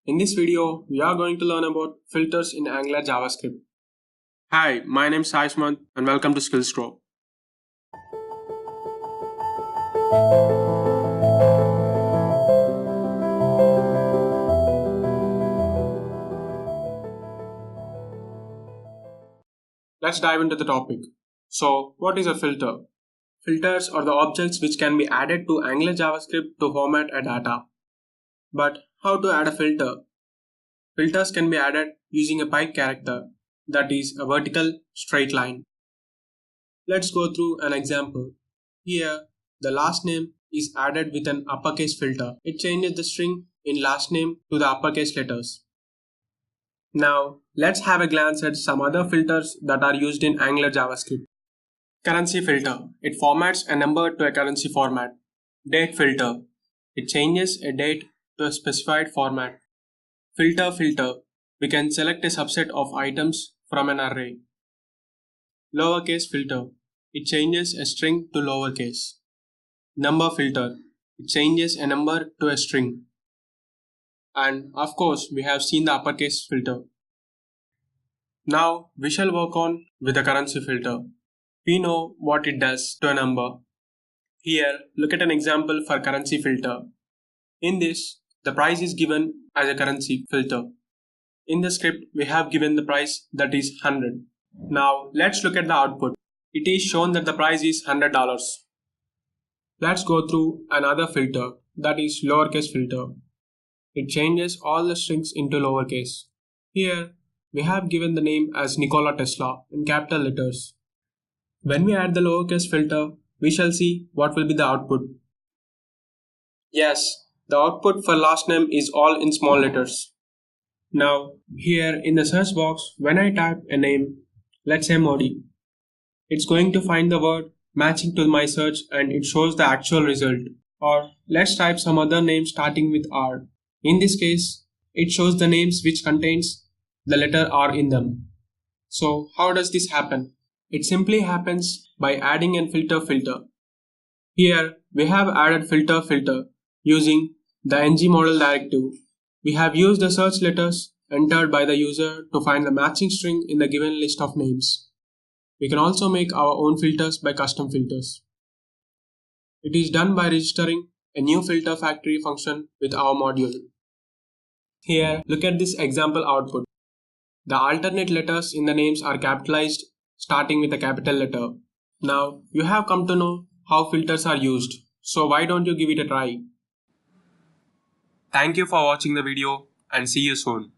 In this video, we are going to learn about filters in Angular JavaScript. Hi, my name is Saishmant and welcome to Skills Grow. Let's dive into the topic. So, what is a filter? Filters are the objects which can be added to Angular JavaScript to format a data. But how to add a filter? Filters can be added using a pipe character, that is a vertical straight line. Let's go through an example. Here, the last name is added with an uppercase filter. It changes the string in last name to the uppercase letters. Now, let's have a glance at some other filters that are used in Angular JavaScript. Currency filter. It formats a number to a currency format. Date filter. It changes a date to a specified format. Filter. We can select a subset of items from an array. Lowercase filter. It changes a string to lowercase. Number filter. It changes a number to a string. And of course, we have seen the uppercase filter. Now, we shall work on with the currency filter. We know what it does to a number. Here, look at an example for currency filter. In this, the price is given as a currency filter. In the script, we have given the price that is 100. Now, let's look at the output. It is shown that the price is $100. Let's go through another filter, that is lowercase filter. It changes all the strings into lowercase. Here, we have given the name as Nikola Tesla in capital letters. When we add the lowercase filter, we shall see what will be the output. Yes, the output for last name is all in small letters. Now, here in the search box, when I type a name, let's say Modi, it's going to find the word matching to my search and it shows the actual result. Or let's type some other name starting with R. In this case, it shows the names which contains the letter R in them. So how does this happen? It simply happens by adding a filter. Here we have added filter using the ng model directive. We have used the search letters entered by the user to find the matching string in the given list of names. We can also make our own filters by custom filters. It is done by registering a new filter factory function with our module. Here, look at this example output. The alternate letters in the names are capitalized starting with a capital letter. Now, you have come to know how filters are used. So why don't you give it a try? Thank you for watching the video and see you soon.